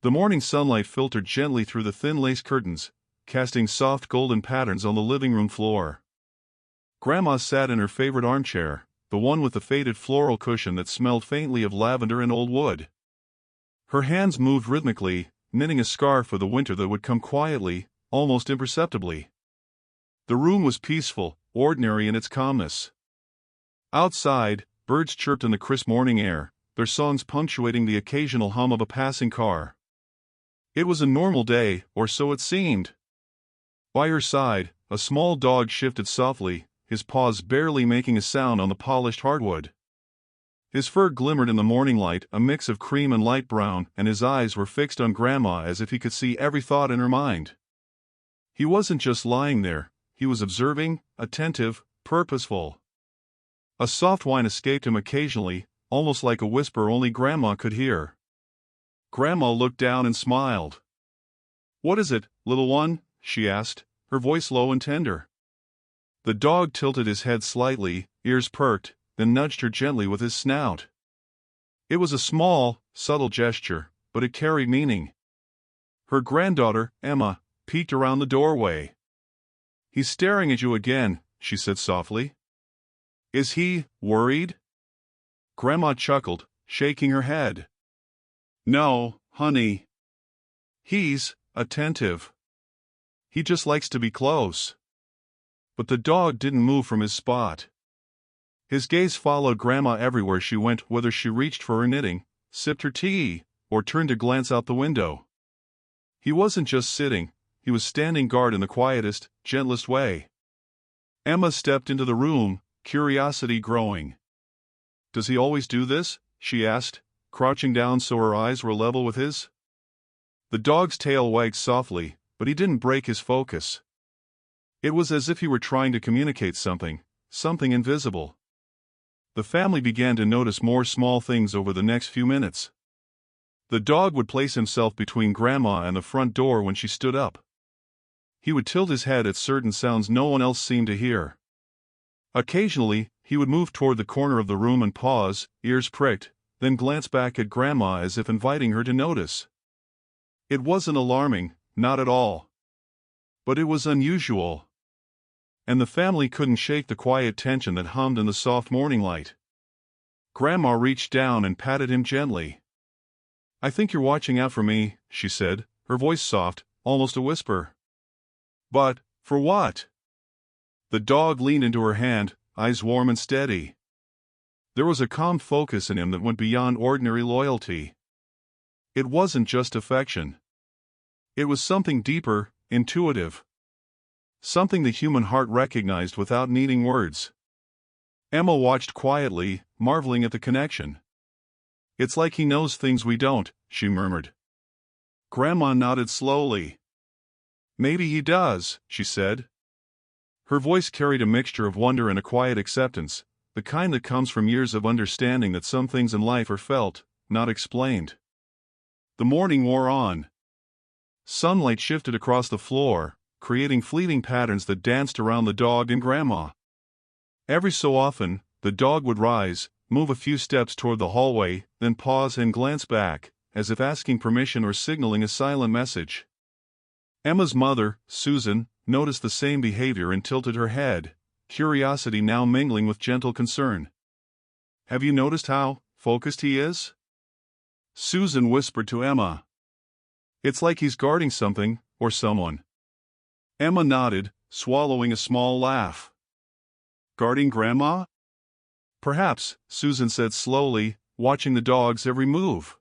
The morning sunlight filtered gently through the thin lace curtains, casting soft golden patterns on the living room floor. Grandma sat in her favorite armchair, the one with the faded floral cushion that smelled faintly of lavender and old wood. Her hands moved rhythmically, knitting a scarf for the winter that would come quietly, almost imperceptibly. The room was peaceful, ordinary in its calmness. Outside, birds chirped in the crisp morning air, their songs punctuating the occasional hum of a passing car. It was a normal day, or so it seemed. By her side, a small dog shifted softly, his paws barely making a sound on the polished hardwood. His fur glimmered in the morning light, a mix of cream and light brown, and his eyes were fixed on Grandma as if he could see every thought in her mind. He wasn't just lying there, he was observing, attentive, purposeful. A soft whine escaped him occasionally, almost like a whisper only Grandma could hear. Grandma looked down and smiled. "What is it, little one?" she asked, her voice low and tender. The dog tilted his head slightly, ears perked, then nudged her gently with his snout. It was a small, subtle gesture, but it carried meaning. Her granddaughter, Emma, peeked around the doorway. "He's staring at you again," she said softly. "Is he worried?" Grandma chuckled, shaking her head. "No, honey. He's attentive. He just likes to be close." But the dog didn't move from his spot. His gaze followed Grandma everywhere she went, whether she reached for her knitting, sipped her tea, or turned to glance out the window. He wasn't just sitting, he was standing guard in the quietest, gentlest way. Emma stepped into the room, curiosity growing. "Does he always do this?" she asked, crouching down so her eyes were level with his. The dog's tail wagged softly, but he didn't break his focus. It was as if he were trying to communicate something invisible. The family began to notice more small things over the next few minutes. The dog would place himself between Grandma and the front door when she stood up. He would tilt his head at certain sounds no one else seemed to hear. Occasionally, he would move toward the corner of the room and pause, ears pricked, then glance back at Grandma as if inviting her to notice. It wasn't alarming, not at all. But it was unusual. And the family couldn't shake the quiet tension that hummed in the soft morning light. Grandma reached down and patted him gently. "I think you're watching out for me," she said, her voice soft, almost a whisper. "But, for what?" The dog leaned into her hand, eyes warm and steady. There was a calm focus in him that went beyond ordinary loyalty. It wasn't just affection. It was something deeper, intuitive. Something the human heart recognized without needing words. Emma watched quietly, marveling at the connection. "It's like he knows things we don't," she murmured. Grandma nodded slowly. "Maybe he does," she said. Her voice carried a mixture of wonder and a quiet acceptance, the kind that comes from years of understanding that some things in life are felt, not explained. The morning wore on. Sunlight shifted across the floor, creating fleeting patterns that danced around the dog and Grandma. Every so often, the dog would rise, move a few steps toward the hallway, then pause and glance back, as if asking permission or signaling a silent message. Emma's mother, Susan, noticed the same behavior and tilted her head, curiosity now mingling with gentle concern. "Have you noticed how focused he is?" Susan whispered to Emma. "It's like he's guarding something, or someone." Emma nodded, swallowing a small laugh. "Guarding Grandma?" "Perhaps," Susan said slowly, watching the dog's every move.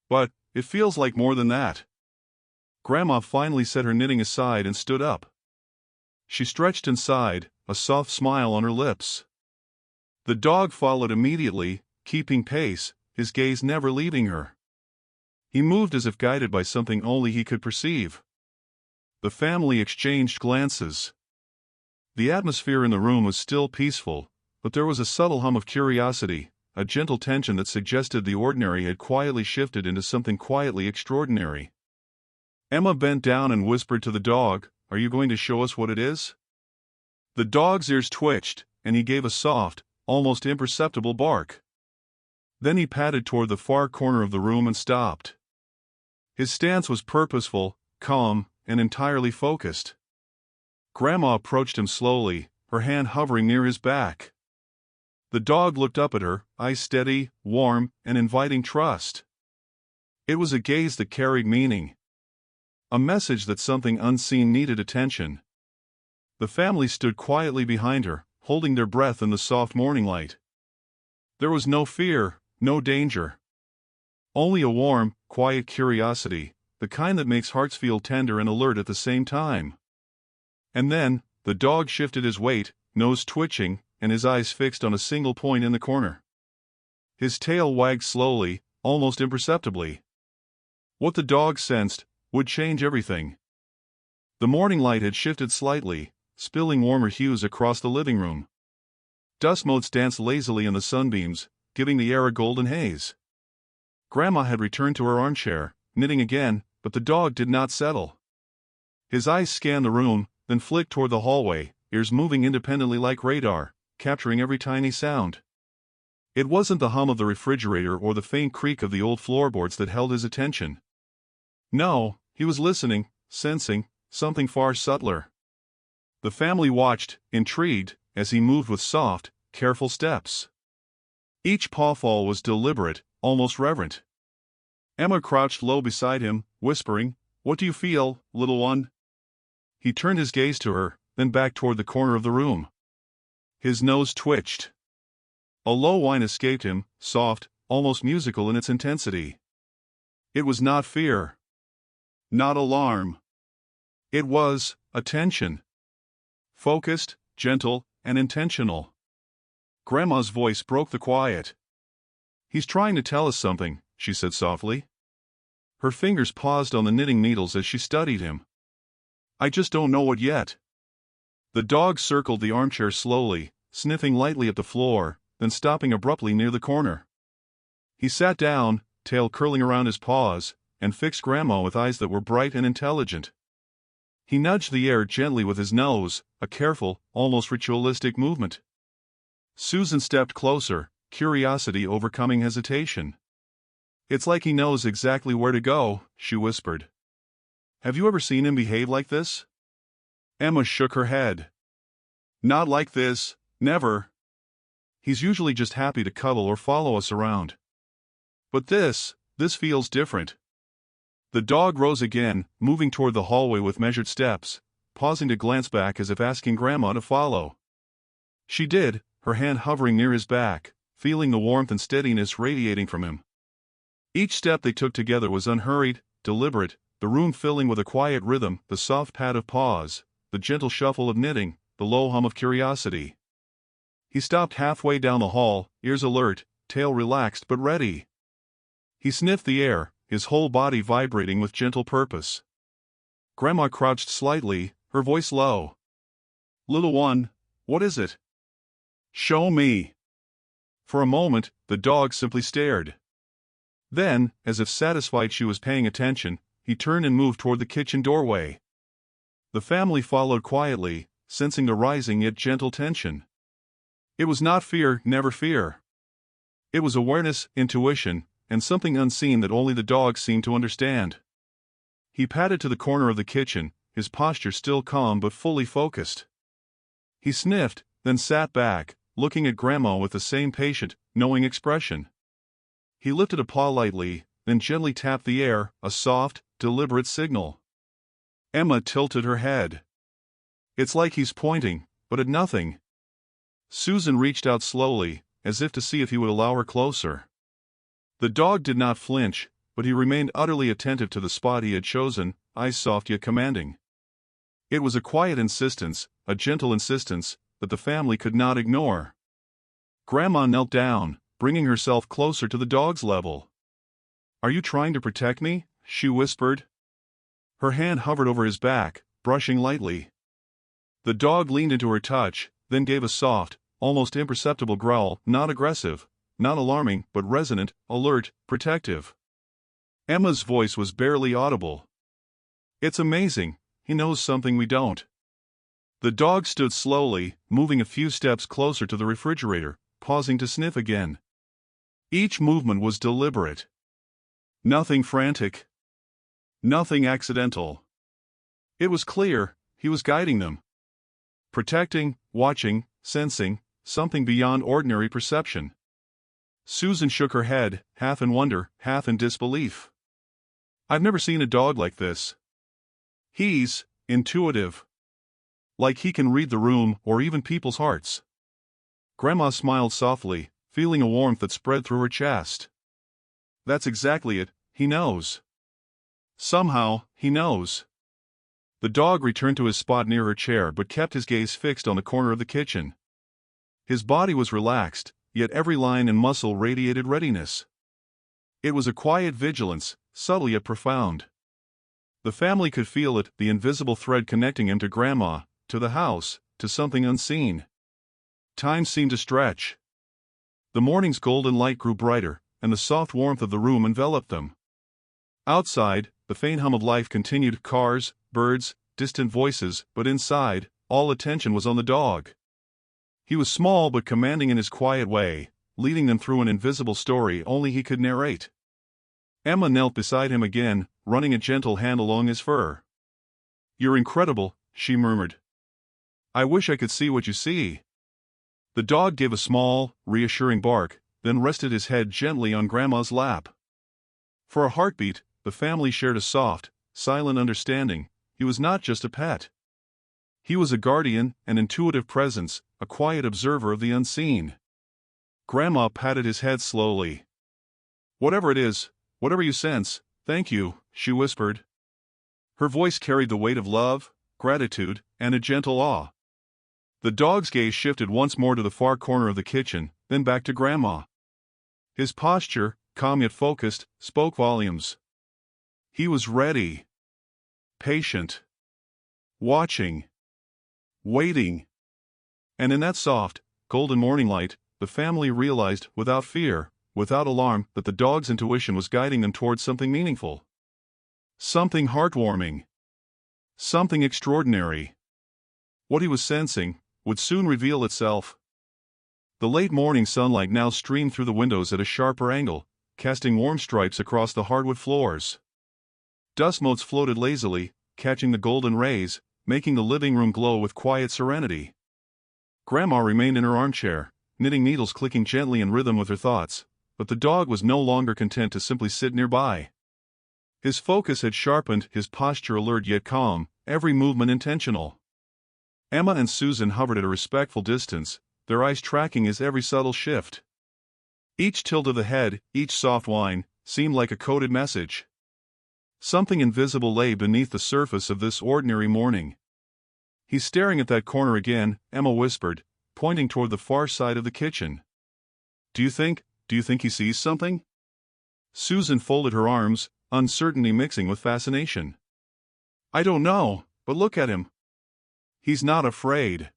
"But it feels like more than that." Grandma finally set her knitting aside and stood up. She stretched and sighed, a soft smile on her lips. The dog followed immediately, keeping pace, his gaze never leaving her. He moved as if guided by something only he could perceive. The family exchanged glances. The atmosphere in the room was still peaceful, but there was a subtle hum of curiosity, a gentle tension that suggested the ordinary had quietly shifted into something quietly extraordinary. Emma bent down and whispered to the dog, "Are you going to show us what it is?" The dog's ears twitched, and he gave a soft, almost imperceptible bark. Then he padded toward the far corner of the room and stopped. His stance was purposeful, calm, and entirely focused. Grandma approached him slowly, her hand hovering near his back. The dog looked up at her, eyes steady, warm, and inviting trust. It was a gaze that carried meaning. A message that something unseen needed attention. The family stood quietly behind her, holding their breath in the soft morning light. There was no fear, no danger. Only a warm, quiet curiosity, the kind that makes hearts feel tender and alert at the same time. And then, the dog shifted his weight, nose twitching, and his eyes fixed on a single point in the corner. His tail wagged slowly, almost imperceptibly. What the dog sensed would change everything. The morning light had shifted slightly, spilling warmer hues across the living room. Dust motes danced lazily in the sunbeams, giving the air a golden haze. Grandma had returned to her armchair, knitting again, but the dog did not settle. His eyes scanned the room, then flicked toward the hallway, ears moving independently like radar, capturing every tiny sound. It wasn't the hum of the refrigerator or the faint creak of the old floorboards that held his attention. No, he was listening, sensing, something far subtler. The family watched, intrigued, as he moved with soft, careful steps. Each pawfall was deliberate, almost reverent. Emma crouched low beside him, whispering, "What do you feel, little one?" He turned his gaze to her, then back toward the corner of the room. His nose twitched. A low whine escaped him, soft, almost musical in its intensity. It was not fear. Not alarm. It was attention. Focused, gentle, and intentional. Grandma's voice broke the quiet. "He's trying to tell us something," she said softly. Her fingers paused on the knitting needles as she studied him. "I just don't know what yet." The dog circled the armchair slowly, sniffing lightly at the floor, then stopping abruptly near the corner. He sat down, tail curling around his paws, and fixed Grandma with eyes that were bright and intelligent. He nudged the air gently with his nose, a careful, almost ritualistic movement. Susan stepped closer, curiosity overcoming hesitation. "It's like he knows exactly where to go," she whispered. "Have you ever seen him behave like this?" Emma shook her head. "Not like this, never. He's usually just happy to cuddle or follow us around. But this feels different." The dog rose again, moving toward the hallway with measured steps, pausing to glance back as if asking Grandma to follow. She did, her hand hovering near his back, feeling the warmth and steadiness radiating from him. Each step they took together was unhurried, deliberate, the room filling with a quiet rhythm, the soft pat of paws, the gentle shuffle of knitting, the low hum of curiosity. He stopped halfway down the hall, ears alert, tail relaxed but ready. He sniffed the air, his whole body vibrating with gentle purpose. Grandma crouched slightly, her voice low. "Little one, what is it? Show me." For a moment, the dog simply stared. Then, as if satisfied she was paying attention, he turned and moved toward the kitchen doorway. The family followed quietly, sensing the rising yet gentle tension. It was not fear, never fear. It was awareness, intuition, and something unseen that only the dog seemed to understand. He padded to the corner of the kitchen, his posture still calm but fully focused. He sniffed, then sat back, looking at Grandma with the same patient, knowing expression. He lifted a paw lightly, then gently tapped the air, a soft, deliberate signal. Emma tilted her head. "It's like he's pointing, but at nothing." Susan reached out slowly, as if to see if he would allow her closer. The dog did not flinch, but he remained utterly attentive to the spot he had chosen, eyes soft yet commanding. It was a quiet insistence, a gentle insistence, that the family could not ignore. Grandma knelt down, bringing herself closer to the dog's level. "Are you trying to protect me?" she whispered. Her hand hovered over his back, brushing lightly. The dog leaned into her touch, then gave a soft, almost imperceptible growl, not aggressive, not alarming, but resonant, alert, protective. Emma's voice was barely audible. "It's amazing, he knows something we don't." The dog stood slowly, moving a few steps closer to the refrigerator, pausing to sniff again. Each movement was deliberate. Nothing frantic. Nothing accidental. It was clear, he was guiding them. Protecting, watching, sensing, something beyond ordinary perception. Susan shook her head, half in wonder, half in disbelief. I've never seen a dog like this. He's intuitive. Like he can read the room or even people's hearts. Grandma smiled softly, feeling a warmth that spread through her chest. That's exactly it, he knows. Somehow, he knows. The dog returned to his spot near her chair but kept his gaze fixed on the corner of the kitchen. His body was relaxed, yet every line and muscle radiated readiness. It was a quiet vigilance, subtle yet profound. The family could feel it, the invisible thread connecting him to Grandma, to the house, to something unseen. Time seemed to stretch. The morning's golden light grew brighter, and the soft warmth of the room enveloped them. Outside, the faint hum of life continued, cars, birds, distant voices, but inside, all attention was on the dog. He was small but commanding in his quiet way, leading them through an invisible story only he could narrate. Emma knelt beside him again, running a gentle hand along his fur. "You're incredible," she murmured. "I wish I could see what you see." The dog gave a small, reassuring bark, then rested his head gently on Grandma's lap. For a heartbeat, the family shared a soft, silent understanding. He was not just a pet. He was a guardian, an intuitive presence, a quiet observer of the unseen. Grandma patted his head slowly. "Whatever it is, whatever you sense, thank you," she whispered. Her voice carried the weight of love, gratitude, and a gentle awe. The dog's gaze shifted once more to the far corner of the kitchen, then back to Grandma. His posture, calm yet focused, spoke volumes. He was ready. Patient. Watching. Waiting. And in that soft, golden morning light, the family realized, without fear, without alarm, that the dog's intuition was guiding them towards something meaningful. Something heartwarming. Something extraordinary. What he was sensing would soon reveal itself. The late morning sunlight now streamed through the windows at a sharper angle, casting warm stripes across the hardwood floors. Dust motes floated lazily, catching the golden rays, making the living room glow with quiet serenity. Grandma remained in her armchair, knitting needles clicking gently in rhythm with her thoughts, but the dog was no longer content to simply sit nearby. His focus had sharpened, his posture alert yet calm, every movement intentional. Emma and Susan hovered at a respectful distance, their eyes tracking his every subtle shift. Each tilt of the head, each soft whine, seemed like a coded message. Something invisible lay beneath the surface of this ordinary morning. "He's staring at that corner again," Emma whispered, pointing toward the far side of the kitchen. Do you think he sees something?" Susan folded her arms, uncertainty mixing with fascination. "I don't know, but look at him. He's not afraid.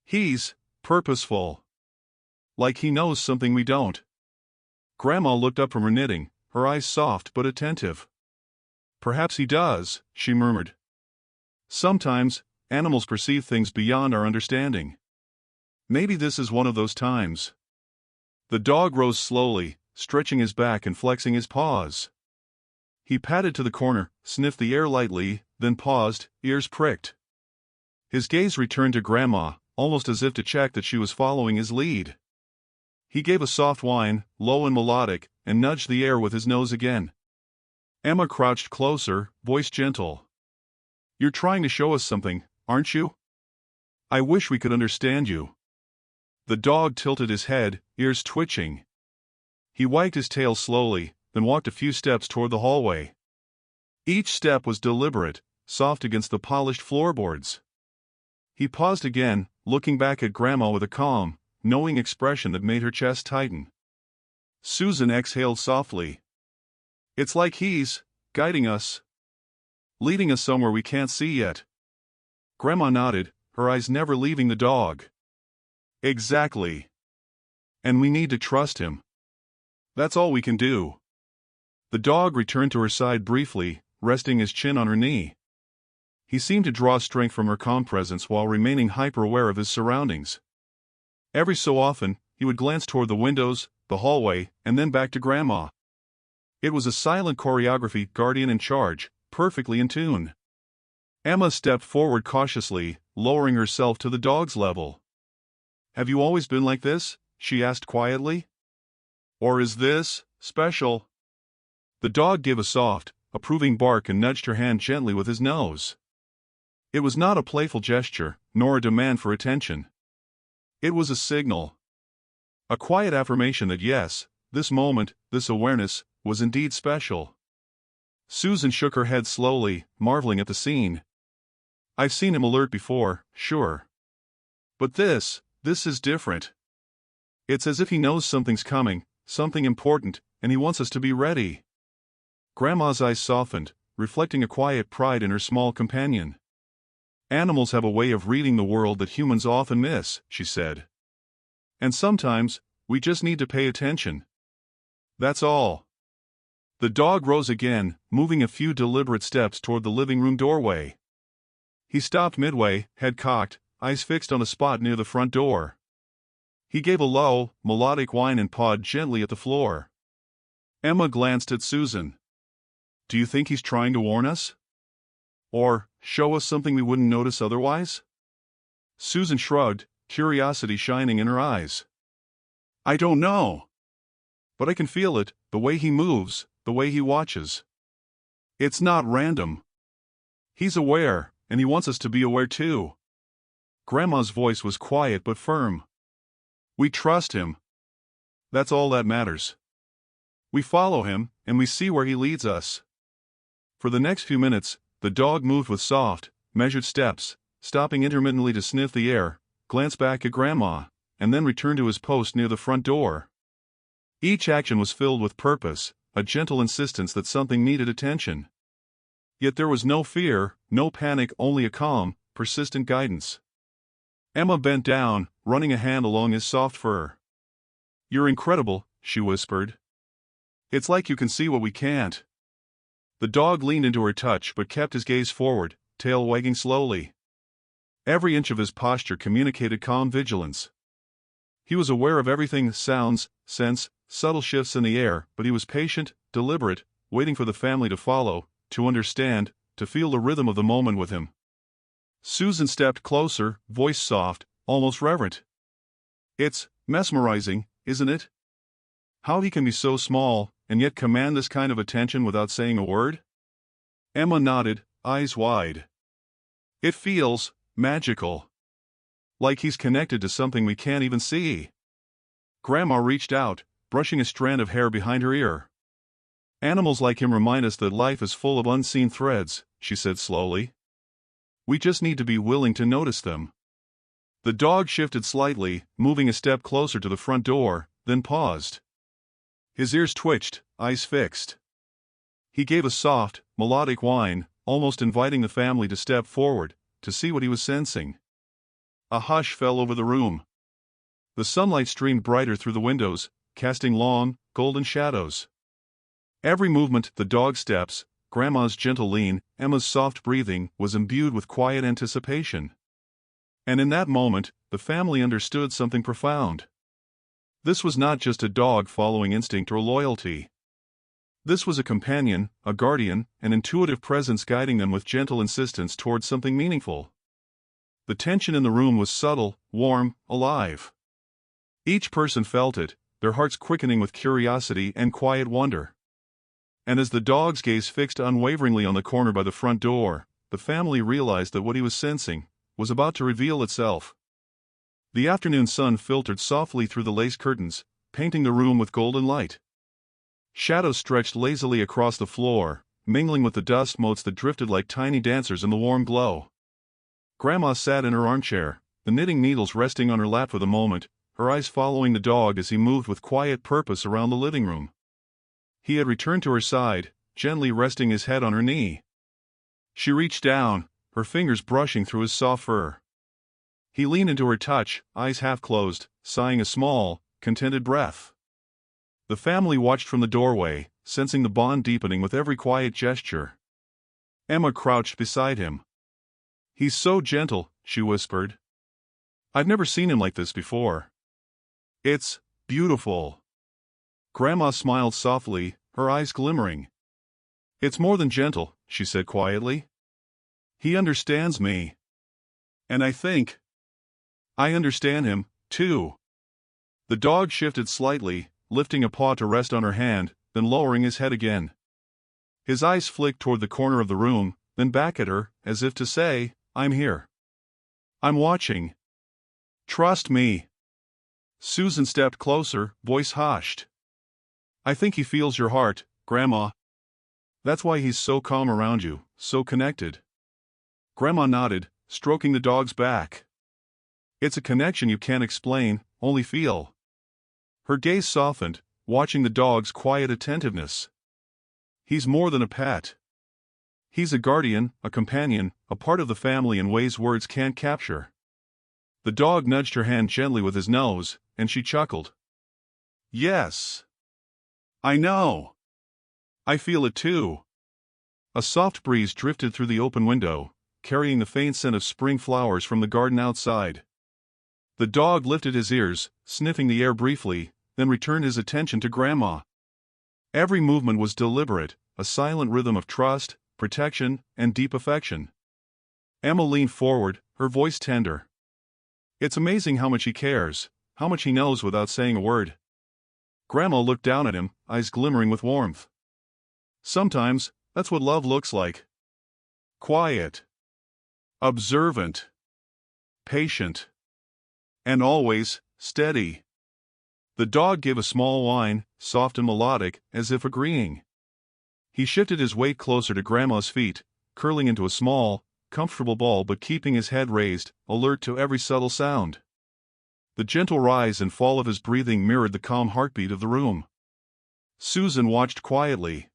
He's purposeful. Like he knows something we don't." Grandma looked up from her knitting, her eyes soft but attentive. "Perhaps he does," she murmured. "Sometimes, animals perceive things beyond our understanding. Maybe this is one of those times." The dog rose slowly, stretching his back and flexing his paws. He padded to the corner, sniffed the air lightly, then paused, ears pricked. His gaze returned to Grandma, almost as if to check that she was following his lead. He gave a soft whine, low and melodic, and nudged the air with his nose again. Emma crouched closer, voice gentle. "You're trying to show us something, aren't you? I wish we could understand you." The dog tilted his head, ears twitching. He wagged his tail slowly, then walked a few steps toward the hallway. Each step was deliberate, soft against the polished floorboards. He paused again, looking back at Grandma with a calm, knowing expression that made her chest tighten. Susan exhaled softly. "It's like he's guiding us. Leading us somewhere we can't see yet." Grandma nodded, her eyes never leaving the dog. "Exactly. And we need to trust him. That's all we can do." The dog returned to her side briefly, resting his chin on her knee. He seemed to draw strength from her calm presence while remaining hyper-aware of his surroundings. Every so often, he would glance toward the windows, the hallway, and then back to Grandma. It was a silent choreography, guardian in charge, perfectly in tune. Emma stepped forward cautiously, lowering herself to the dog's level. "Have you always been like this?" she asked quietly. "Or is this special?" The dog gave a soft, approving bark and nudged her hand gently with his nose. It was not a playful gesture, nor a demand for attention. It was a signal. A quiet affirmation that yes, this moment, this awareness, was indeed special. Susan shook her head slowly, marveling at the scene. "I've seen him alert before, sure. But this is different. It's as if he knows something's coming, something important, and he wants us to be ready." Grandma's eyes softened, reflecting a quiet pride in her small companion. "Animals have a way of reading the world that humans often miss," she said. "And sometimes, we just need to pay attention. That's all." The dog rose again, moving a few deliberate steps toward the living room doorway. He stopped midway, head cocked, eyes fixed on a spot near the front door. He gave a low, melodic whine and pawed gently at the floor. Emma glanced at Susan. "Do you think he's trying to warn us? Or show us something we wouldn't notice otherwise?" Susan shrugged, curiosity shining in her eyes. "I don't know. But I can feel it, the way he moves, the way he watches. It's not random. He's aware, and he wants us to be aware too." Grandma's voice was quiet but firm. "We trust him. That's all that matters. We follow him, and we see where he leads us." For the next few minutes, the dog moved with soft, measured steps, stopping intermittently to sniff the air, glance back at Grandma, and then return to his post near the front door. Each action was filled with purpose, a gentle insistence that something needed attention. Yet there was no fear, no panic, only a calm, persistent guidance. Emma bent down, running a hand along his soft fur. "You're incredible," she whispered. "It's like you can see what we can't." The dog leaned into her touch but kept his gaze forward, tail wagging slowly. Every inch of his posture communicated calm vigilance. He was aware of everything: sounds, scents, subtle shifts in the air, but he was patient, deliberate, waiting for the family to follow, to understand, to feel the rhythm of the moment with him. Susan stepped closer, voice soft, almost reverent. "It's mesmerizing, isn't it? How he can be so small, and yet command this kind of attention without saying a word?" Emma nodded, eyes wide. "It feels magical. Like he's connected to something we can't even see." Grandma reached out, brushing a strand of hair behind her ear. "Animals like him remind us that life is full of unseen threads," she said slowly. "We just need to be willing to notice them." The dog shifted slightly, moving a step closer to the front door, then paused. His ears twitched, eyes fixed. He gave a soft, melodic whine, almost inviting the family to step forward, to see what he was sensing. A hush fell over the room. The sunlight streamed brighter through the windows, casting long, golden shadows. Every movement, the dog's steps, Grandma's gentle lean, Emma's soft breathing, was imbued with quiet anticipation. And in that moment, the family understood something profound. This was not just a dog following instinct or loyalty. This was a companion, a guardian, an intuitive presence guiding them with gentle insistence towards something meaningful. The tension in the room was subtle, warm, alive. Each person felt it, their hearts quickening with curiosity and quiet wonder. And as the dog's gaze fixed unwaveringly on the corner by the front door, the family realized that what he was sensing was about to reveal itself. The afternoon sun filtered softly through the lace curtains, painting the room with golden light. Shadows stretched lazily across the floor, mingling with the dust motes that drifted like tiny dancers in the warm glow. Grandma sat in her armchair, the knitting needles resting on her lap for the moment, her eyes following the dog as he moved with quiet purpose around the living room. He had returned to her side, gently resting his head on her knee. She reached down, her fingers brushing through his soft fur. He leaned into her touch, eyes half closed, sighing a small, contented breath. The family watched from the doorway, sensing the bond deepening with every quiet gesture. Emma crouched beside him. "He's so gentle," she whispered. "I've never seen him like this before. It's beautiful." Grandma smiled softly, her eyes glimmering. "It's more than gentle," she said quietly. "He understands me. And I think I understand him, too." The dog shifted slightly, lifting a paw to rest on her hand, then lowering his head again. His eyes flicked toward the corner of the room, then back at her, as if to say, "I'm here. I'm watching. Trust me." Susan stepped closer, voice hushed. "I think he feels your heart, Grandma. That's why he's so calm around you, so connected." Grandma nodded, stroking the dog's back. "It's a connection you can't explain, only feel." Her gaze softened, watching the dog's quiet attentiveness. "He's more than a pet. He's a guardian, a companion, a part of the family in ways words can't capture." The dog nudged her hand gently with his nose, and she chuckled. "Yes. I know. I feel it too." A soft breeze drifted through the open window, carrying the faint scent of spring flowers from the garden outside. The dog lifted his ears, sniffing the air briefly, then returned his attention to Grandma. Every movement was deliberate, a silent rhythm of trust, protection, and deep affection. Emma leaned forward, her voice tender. "It's amazing how much he cares, how much he knows without saying a word." Grandma looked down at him, eyes glimmering with warmth. "Sometimes, that's what love looks like. Quiet. Observant. Patient. And always, steady." The dog gave a small whine, soft and melodic, as if agreeing. He shifted his weight closer to Grandma's feet, curling into a small, comfortable ball but keeping his head raised, alert to every subtle sound. The gentle rise and fall of his breathing mirrored the calm heartbeat of the room. Susan watched quietly.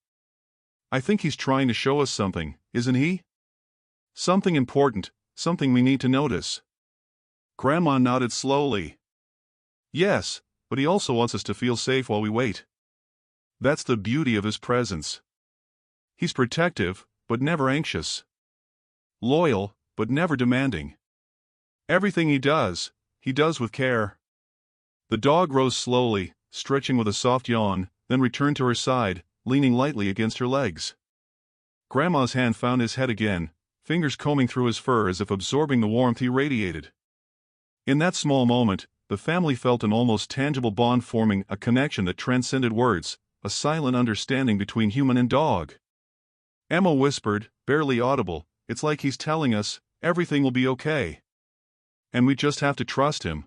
"I think he's trying to show us something, isn't he? Something important, something we need to notice." Grandma nodded slowly. "Yes, but he also wants us to feel safe while we wait. That's the beauty of his presence. He's protective, but never anxious. Loyal, but never demanding. Everything he does with care." The dog rose slowly, stretching with a soft yawn, then returned to her side, leaning lightly against her legs. Grandma's hand found his head again, fingers combing through his fur as if absorbing the warmth he radiated. In that small moment, the family felt an almost tangible bond forming, a connection that transcended words, a silent understanding between human and dog. Emma whispered, barely audible, "It's like he's telling us, everything will be okay. And we just have to trust him."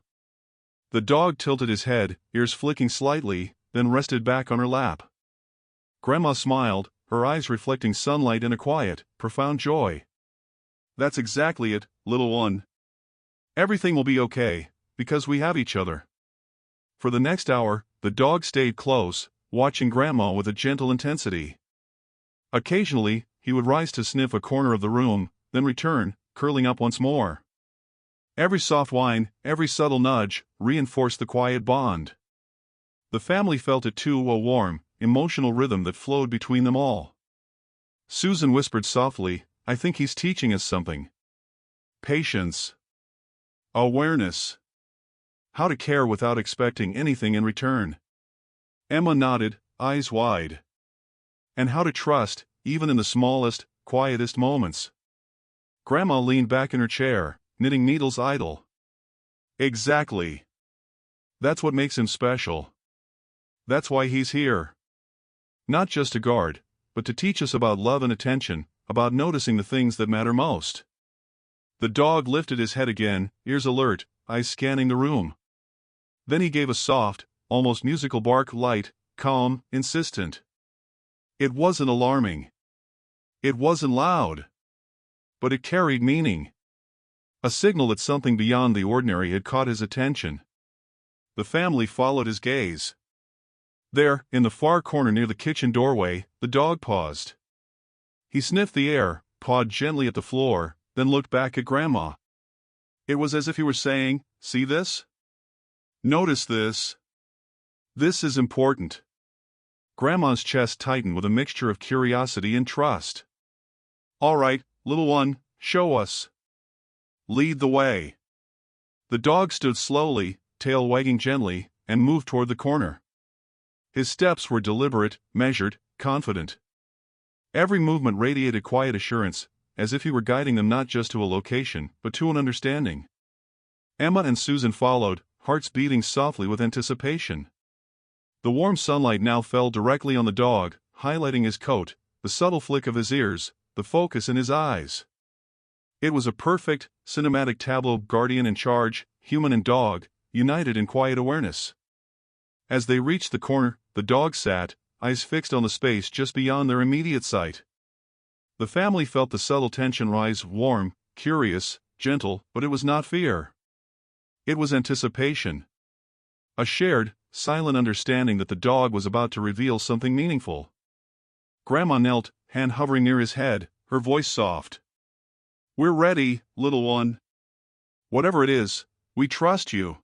The dog tilted his head, ears flicking slightly, then rested back on her lap. Grandma smiled, her eyes reflecting sunlight and a quiet, profound joy. "That's exactly it, little one. Everything will be okay, because we have each other." For the next hour, the dog stayed close, watching Grandma with a gentle intensity. Occasionally, he would rise to sniff a corner of the room, then return, curling up once more. Every soft whine, every subtle nudge, reinforced the quiet bond. The family felt it too, a warm, emotional rhythm that flowed between them all. Susan whispered softly, "I think he's teaching us something. Patience. Awareness. How to care without expecting anything in return." Emma nodded, eyes wide. "And how to trust, even in the smallest, quietest moments." Grandma leaned back in her chair, knitting needles idle. "Exactly. That's what makes him special. That's why he's here. Not just to guard, but to teach us about love and attention, about noticing the things that matter most." The dog lifted his head again, ears alert, eyes scanning the room. Then he gave a soft, almost musical bark, light, calm, insistent. It wasn't alarming. It wasn't loud. But it carried meaning. A signal that something beyond the ordinary had caught his attention. The family followed his gaze. There, in the far corner near the kitchen doorway, the dog paused. He sniffed the air, pawed gently at the floor, then looked back at Grandma. It was as if he were saying, "See this? Notice this. This is important." Grandma's chest tightened with a mixture of curiosity and trust. "All right, little one, show us. Lead the way." The dog stood slowly, tail wagging gently, and moved toward the corner. His steps were deliberate, measured, confident. Every movement radiated quiet assurance, as if he were guiding them not just to a location, but to an understanding. Emma and Susan followed, hearts beating softly with anticipation. The warm sunlight now fell directly on the dog, highlighting his coat, the subtle flick of his ears, the focus in his eyes. It was a perfect, cinematic tableau, guardian in charge, human and dog, united in quiet awareness. As they reached the corner, the dog sat, eyes fixed on the space just beyond their immediate sight. The family felt the subtle tension rise, warm, curious, gentle, but it was not fear. It was anticipation. A shared, silent understanding that the dog was about to reveal something meaningful. Grandma knelt, hand hovering near his head, her voice soft. "We're ready, little one. Whatever it is, we trust you."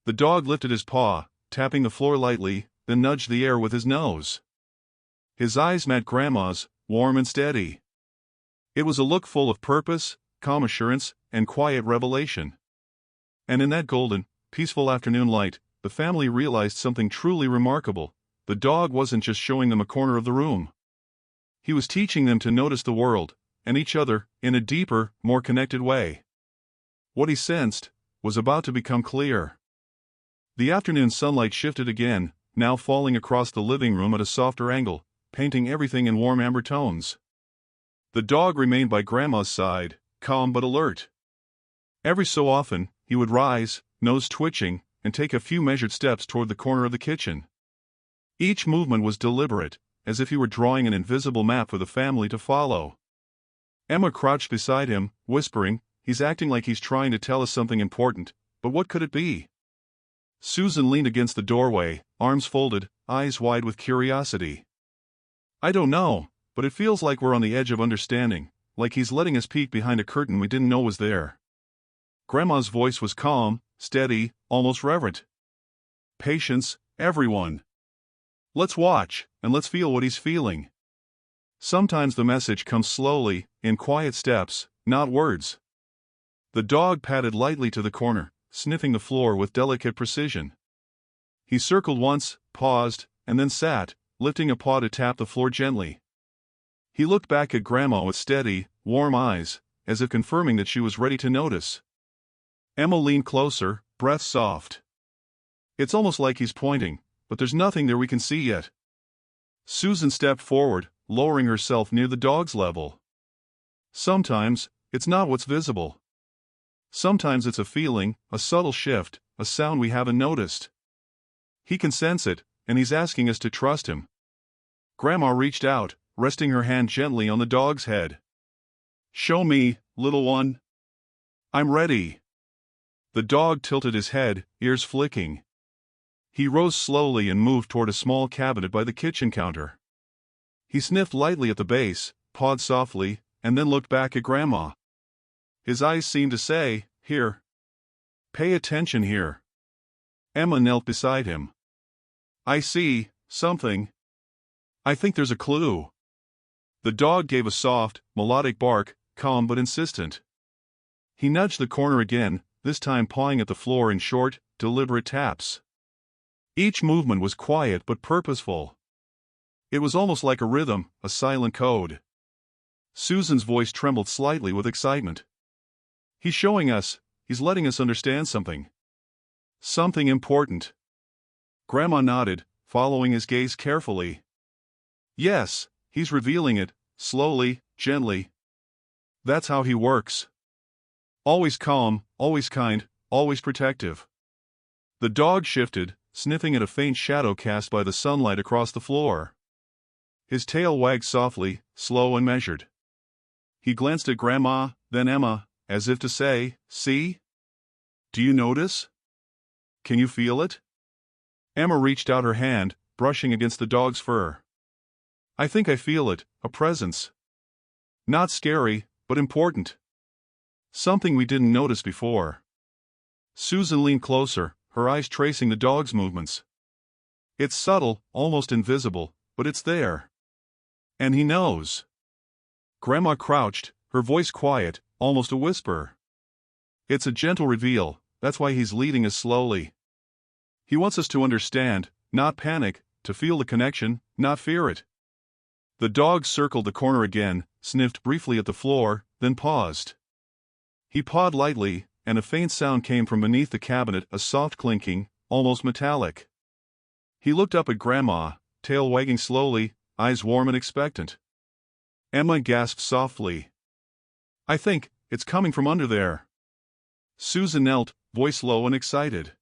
The dog lifted his paw, tapping the floor lightly, then nudged the air with his nose. His eyes met Grandma's, warm and steady. It was a look full of purpose, calm assurance, and quiet revelation. And in that golden, peaceful afternoon light, the family realized something truly remarkable. The dog wasn't just showing them a corner of the room. He was teaching them to notice the world, and each other, in a deeper, more connected way. What he sensed was about to become clear. The afternoon sunlight shifted again, now falling across the living room at a softer angle, painting everything in warm amber tones. The dog remained by Grandma's side, calm but alert. Every so often, he would rise, nose twitching, and take a few measured steps toward the corner of the kitchen. Each movement was deliberate, as if he were drawing an invisible map for the family to follow. Emma crouched beside him, whispering, "He's acting like he's trying to tell us something important, but what could it be?" Susan leaned against the doorway, arms folded, eyes wide with curiosity. "I don't know, but it feels like we're on the edge of understanding, like he's letting us peek behind a curtain we didn't know was there." Grandma's voice was calm, steady, almost reverent. "Patience, everyone. Let's watch, and let's feel what he's feeling. Sometimes the message comes slowly, in quiet steps, not words." The dog padded lightly to the corner, sniffing the floor with delicate precision. He circled once, paused, and then sat, lifting a paw to tap the floor gently. He looked back at Grandma with steady, warm eyes, as if confirming that she was ready to notice. Emma leaned closer, breath soft. "It's almost like he's pointing, but there's nothing there we can see yet." Susan stepped forward, lowering herself near the dog's level. "Sometimes, it's not what's visible. Sometimes it's a feeling, a subtle shift, a sound we haven't noticed. He can sense it, and he's asking us to trust him." Grandma reached out, resting her hand gently on the dog's head. "Show me, little one. I'm ready." The dog tilted his head, ears flicking. He rose slowly and moved toward a small cabinet by the kitchen counter. He sniffed lightly at the base, pawed softly, and then looked back at Grandma. His eyes seemed to say, "Here. Pay attention here." Emma knelt beside him. "I see something. I think there's a clue." The dog gave a soft, melodic bark, calm but insistent. He nudged the corner again, this time pawing at the floor in short, deliberate taps. Each movement was quiet but purposeful. It was almost like a rhythm, a silent code. Susan's voice trembled slightly with excitement. "He's showing us, he's letting us understand something. Something important." Grandma nodded, following his gaze carefully. "Yes, he's revealing it, slowly, gently. That's how he works. Always calm, always kind, always protective." The dog shifted, sniffing at a faint shadow cast by the sunlight across the floor. His tail wagged softly, slow and measured. He glanced at Grandma, then Emma, as if to say, "See? Do you notice? Can you feel it?" Emma reached out her hand, brushing against the dog's fur. "I think I feel it, a presence. Not scary, but important. Something we didn't notice before." Susan leaned closer, her eyes tracing the dog's movements. "It's subtle, almost invisible, but it's there. And he knows." Grandma crouched, her voice quiet, almost a whisper. "It's a gentle reveal, that's why he's leading us slowly. He wants us to understand, not panic, to feel the connection, not fear it." The dog circled the corner again, sniffed briefly at the floor, then paused. He pawed lightly, and a faint sound came from beneath the cabinet, a soft clinking, almost metallic. He looked up at Grandma, tail wagging slowly, eyes warm and expectant. Emma gasped softly. "I think it's coming from under there." Susan knelt, voice low and excited.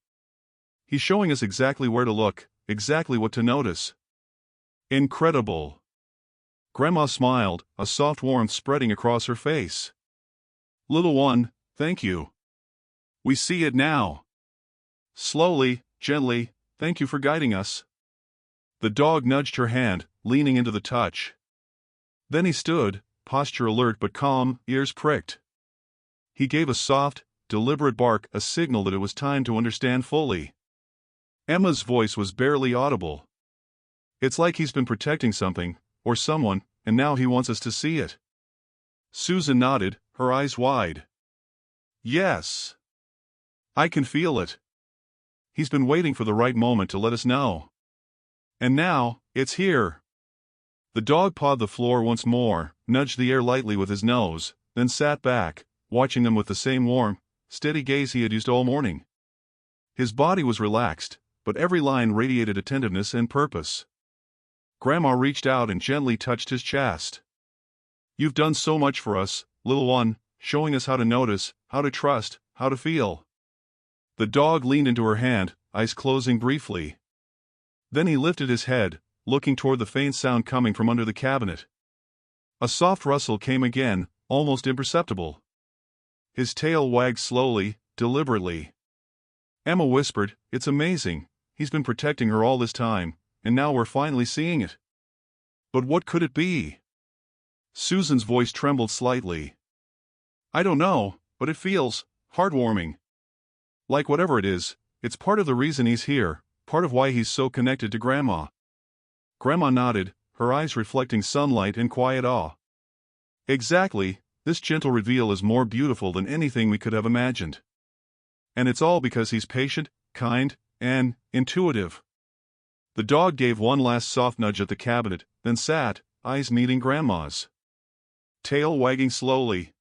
"He's showing us exactly where to look, exactly what to notice." "Incredible." Grandma smiled, a soft warmth spreading across her face. "Little one, thank you. We see it now." Slowly, gently, "Thank you for guiding us." The dog nudged her hand, leaning into the touch. Then he stood, posture alert but calm, ears pricked. He gave a soft, deliberate bark, a signal that it was time to understand fully. Emma's voice was barely audible. "It's like he's been protecting something, or someone, and now he wants us to see it." Susan nodded, her eyes wide. "Yes. I can feel it. He's been waiting for the right moment to let us know. And now, it's here." The dog pawed the floor once more, nudged the air lightly with his nose, then sat back, watching them with the same warm, steady gaze he had used all morning. His body was relaxed, but every line radiated attentiveness and purpose. Grandma reached out and gently touched his chest. "You've done so much for us, little one, showing us how to notice, how to trust, how to feel." The dog leaned into her hand, eyes closing briefly. Then he lifted his head, looking toward the faint sound coming from under the cabinet. A soft rustle came again, almost imperceptible. His tail wagged slowly, deliberately. Emma whispered, "It's amazing. He's been protecting her all this time, and now we're finally seeing it." "But what could it be?" Susan's voice trembled slightly. "I don't know, but it feels heartwarming. Like whatever it is, it's part of the reason he's here, part of why he's so connected to Grandma." Grandma nodded, her eyes reflecting sunlight and quiet awe. "Exactly, this gentle reveal is more beautiful than anything we could have imagined. And it's all because he's patient, kind, and intuitive." The dog gave one last soft nudge at the cabinet, then sat, eyes meeting Grandma's. Tail wagging slowly.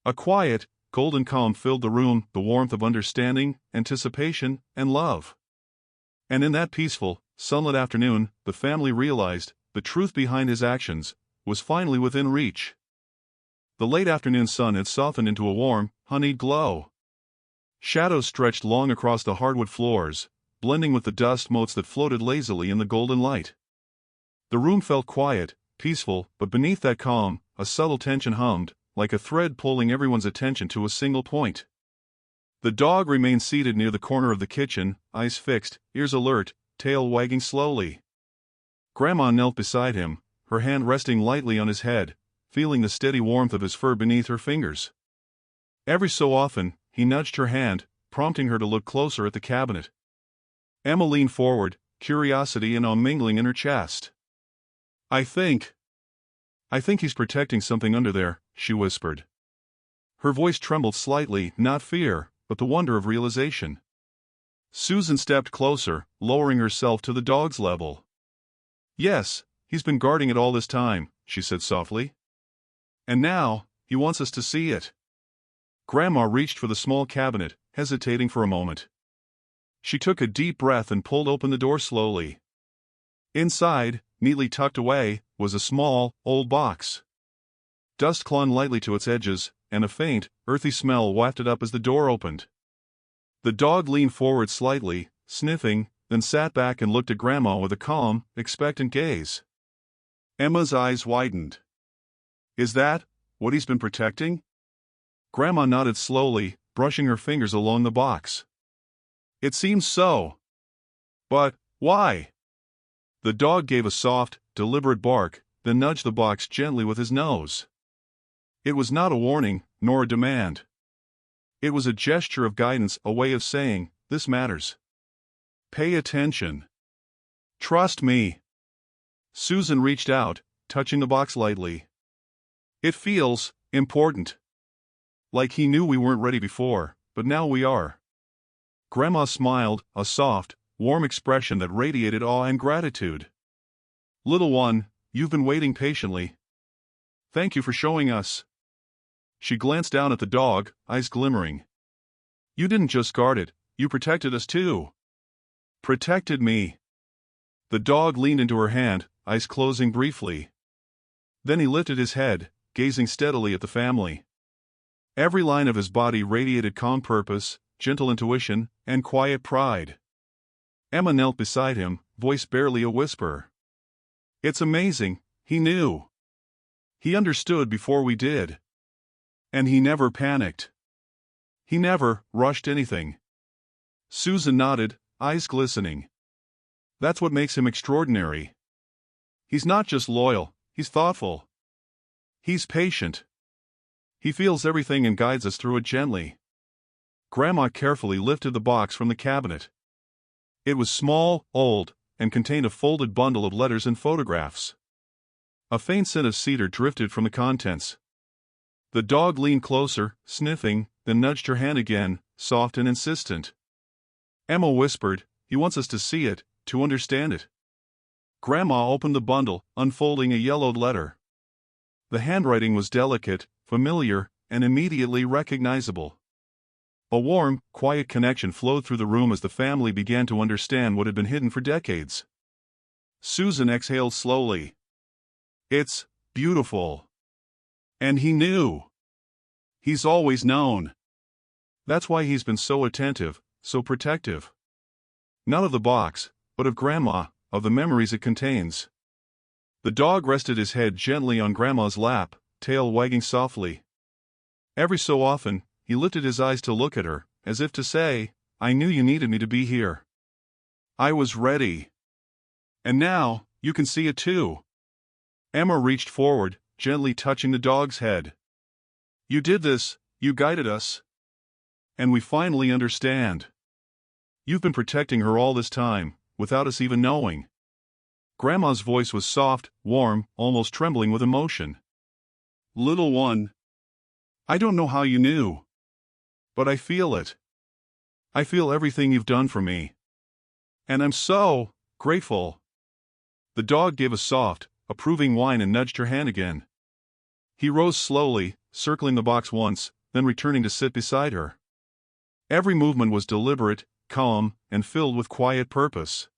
A quiet, golden calm filled the room, the warmth of understanding, anticipation, and love. And in that peaceful, sunlit afternoon, the family realized the truth behind his actions was finally within reach. The late afternoon sun had softened into a warm, honeyed glow. Shadows stretched long across the hardwood floors, blending with the dust motes that floated lazily in the golden light. The room felt quiet, peaceful, but beneath that calm, a subtle tension hummed, like a thread pulling everyone's attention to a single point. The dog remained seated near the corner of the kitchen, eyes fixed, ears alert, tail wagging slowly. Grandma knelt beside him, her hand resting lightly on his head, feeling the steady warmth of his fur beneath her fingers. Every so often, he nudged her hand, prompting her to look closer at the cabinet. Emma leaned forward, curiosity and awe mingling in her chest. I think he's protecting something under there," she whispered. Her voice trembled slightly, not fear, but the wonder of realization. Susan stepped closer, lowering herself to the dog's level. "Yes, he's been guarding it all this time," she said softly. "And now, he wants us to see it." Grandma reached for the small cabinet, hesitating for a moment. She took a deep breath and pulled open the door slowly. Inside, neatly tucked away, was a small, old box. Dust clung lightly to its edges, and a faint, earthy smell wafted up as the door opened. The dog leaned forward slightly, sniffing, then sat back and looked at Grandma with a calm, expectant gaze. Emma's eyes widened. "Is that what he's been protecting?" Grandma nodded slowly, brushing her fingers along the box. "It seems so. But why?" The dog gave a soft, deliberate bark, then nudged the box gently with his nose. It was not a warning, nor a demand. It was a gesture of guidance, a way of saying, "This matters. Pay attention. Trust me." Susan reached out, touching the box lightly. "It feels important. Like he knew we weren't ready before, but now we are." Grandma smiled, a soft, warm expression that radiated awe and gratitude. "Little one, you've been waiting patiently. Thank you for showing us." She glanced down at the dog, eyes glimmering. "You didn't just guard it, you protected us too." "Protected me." The dog leaned into her hand, eyes closing briefly. Then he lifted his head, gazing steadily at the family. Every line of his body radiated calm purpose, gentle intuition, and quiet pride. Emma knelt beside him, voice barely a whisper. "It's amazing," he knew. "He understood before we did. And he never panicked. He never rushed anything." Susan nodded, eyes glistening. "That's what makes him extraordinary. He's not just loyal, he's thoughtful. He's patient. He feels everything and guides us through it gently." Grandma carefully lifted the box from the cabinet. It was small, old, and contained a folded bundle of letters and photographs. A faint scent of cedar drifted from the contents. The dog leaned closer, sniffing, then nudged her hand again, soft and insistent. Emma whispered, "He wants us to see it, to understand it." Grandma opened the bundle, unfolding a yellowed letter. The handwriting was delicate, familiar, and immediately recognizable. A warm, quiet connection flowed through the room as the family began to understand what had been hidden for decades. Susan exhaled slowly. "It's beautiful." And he knew. He's always known. That's why he's been so attentive, so protective. Not of the box, but of Grandma, of the memories it contains. The dog rested his head gently on Grandma's lap, tail wagging softly. Every so often, he lifted his eyes to look at her, as if to say, "I knew you needed me to be here. I was ready. And now, you can see it too." Emma reached forward, gently touching the dog's head. "You did this, you guided us. And we finally understand. You've been protecting her all this time, without us even knowing." Grandma's voice was soft, warm, almost trembling with emotion. "Little one, I don't know how you knew. But I feel it. I feel everything you've done for me. And I'm so grateful." The dog gave a soft, approving whine and nudged her hand again. He rose slowly, circling the box once, then returning to sit beside her. Every movement was deliberate, calm, and filled with quiet purpose.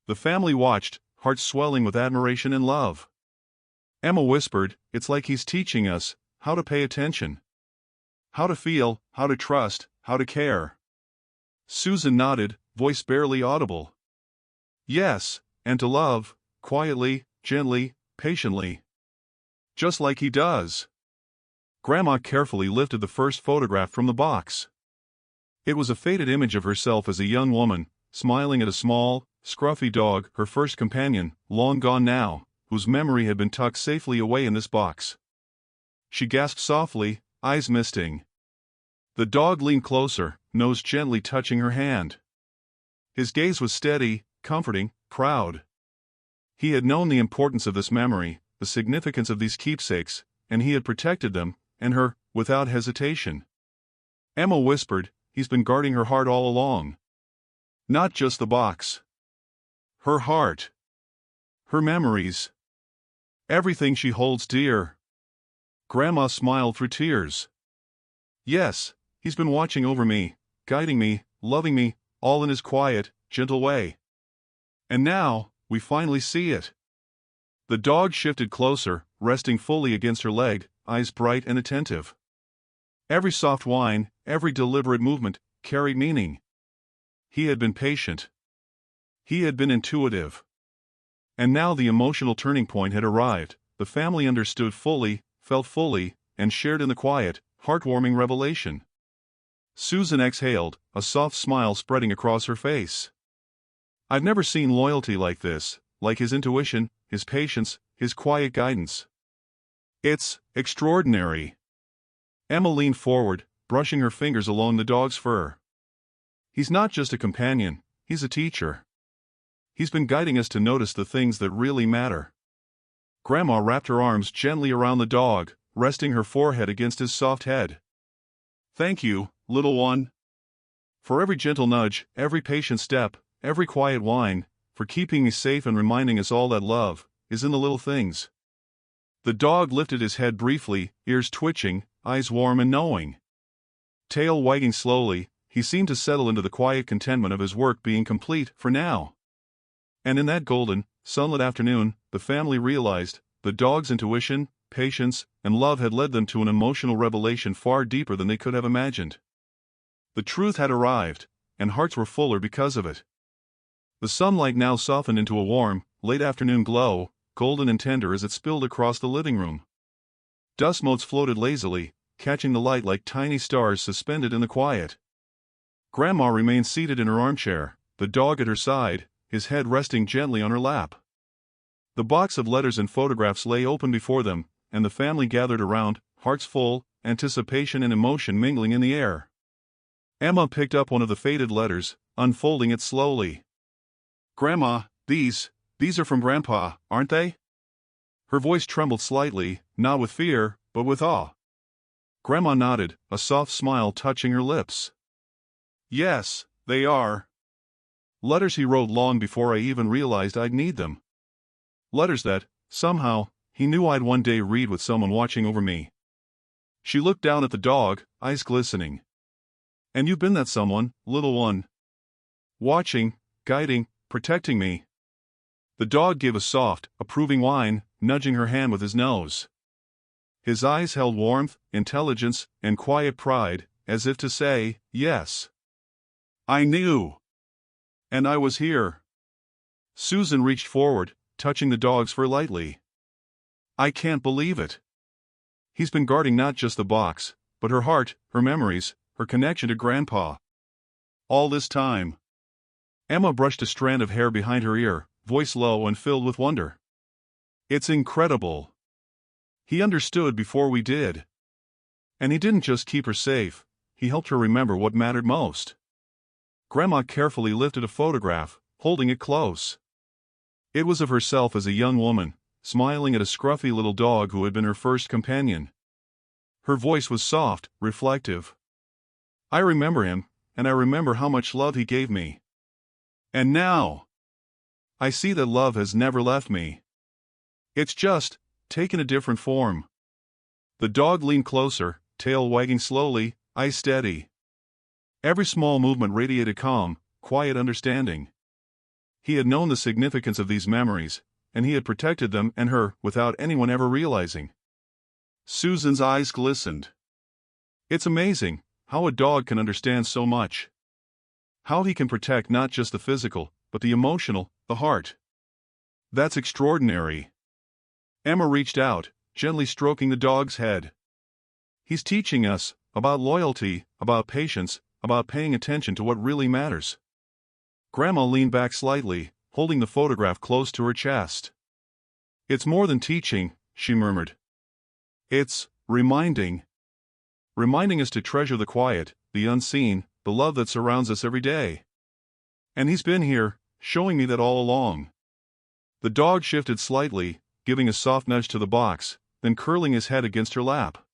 The family watched, hearts swelling with admiration and love. Emma whispered, "It's like he's teaching us how to pay attention. How to feel, how to trust, how to care." Susan nodded, voice barely audible. "Yes, and to love, quietly, gently, patiently. Just like he does." Grandma carefully lifted the first photograph from the box. It was a faded image of herself as a young woman, smiling at a small, scruffy dog, her first companion, long gone now, whose memory had been tucked safely away in this box. She gasped softly, eyes misting. The dog leaned closer, nose gently touching her hand. His gaze was steady, comforting, proud. He had known the importance of this memory, the significance of these keepsakes, and he had protected them, and her, without hesitation. Emma whispered, "He's been guarding her heart all along. Not just the box. Her heart. Her memories. Everything she holds dear." Grandma smiled through tears. "Yes, he's been watching over me, guiding me, loving me, all in his quiet, gentle way. And now, we finally see it." The dog shifted closer, resting fully against her leg, eyes bright and attentive. Every soft whine, every deliberate movement, carried meaning. He had been patient. He had been intuitive. And now the emotional turning point had arrived. The family understood fully, felt fully, and shared in the quiet, heartwarming revelation. Susan exhaled, a soft smile spreading across her face. "I've never seen loyalty like this, like his intuition, his patience, his quiet guidance. It's extraordinary." Emma leaned forward, brushing her fingers along the dog's fur. "He's not just a companion, he's a teacher. He's been guiding us to notice the things that really matter." Grandma wrapped her arms gently around the dog, resting her forehead against his soft head. "Thank you, little one. For every gentle nudge, every patient step, every quiet whine, for keeping me safe and reminding us all that love, is in the little things. The dog lifted his head briefly, ears twitching, eyes warm and knowing. Tail wagging slowly, he seemed to settle into the quiet contentment of his work being complete for now. And in that golden, sunlit afternoon, the family realized the dog's intuition, patience, and love had led them to an emotional revelation far deeper than they could have imagined. The truth had arrived, and hearts were fuller because of it. The sunlight now softened into a warm, late afternoon glow, golden and tender as it spilled across the living room. Dust motes floated lazily, catching the light like tiny stars suspended in the quiet. Grandma remained seated in her armchair, the dog at her side, his head resting gently on her lap. The box of letters and photographs lay open before them, and the family gathered around, hearts full, anticipation and emotion mingling in the air. Emma picked up one of the faded letters, unfolding it slowly. "Grandma, these are from Grandpa, aren't they?" Her voice trembled slightly, not with fear, but with awe. Grandma nodded, a soft smile touching her lips. "Yes, they are. Letters he wrote long before I even realized I'd need them. Letters that, somehow, he knew I'd one day read with someone watching over me." She looked down at the dog, eyes glistening. "And you've been that someone, little one. Watching, guiding, protecting me." The dog gave a soft, approving whine, nudging her hand with his nose. His eyes held warmth, intelligence, and quiet pride, as if to say, "Yes. I knew. And I was here." Susan reached forward, touching the dog's fur lightly. "I can't believe it. He's been guarding not just the box, but her heart, her memories, her connection to Grandpa. All this time." Emma brushed a strand of hair behind her ear, voice low and filled with wonder. "It's incredible. He understood before we did. And he didn't just keep her safe, he helped her remember what mattered most." Grandma carefully lifted a photograph, holding it close. It was of herself as a young woman, smiling at a scruffy little dog who had been her first companion. Her voice was soft, reflective. "I remember him, and I remember how much love he gave me. And now I see that love has never left me. It's just taken a different form." The dog leaned closer, tail wagging slowly, eyes steady. Every small movement radiated calm, quiet understanding. He had known the significance of these memories, and he had protected them and her without anyone ever realizing. Susan's eyes glistened. "It's amazing how a dog can understand so much. How he can protect not just the physical, but the emotional, the heart. That's extraordinary." Emma reached out, gently stroking the dog's head. "He's teaching us about loyalty, about patience, about paying attention to what really matters." Grandma leaned back slightly, holding the photograph close to her chest. "It's more than teaching," she murmured. "It's reminding us to treasure the quiet, the unseen, the love that surrounds us every day. And he's been here, showing me that all along." The dog shifted slightly, giving a soft nudge to the box, then curling his head against her lap.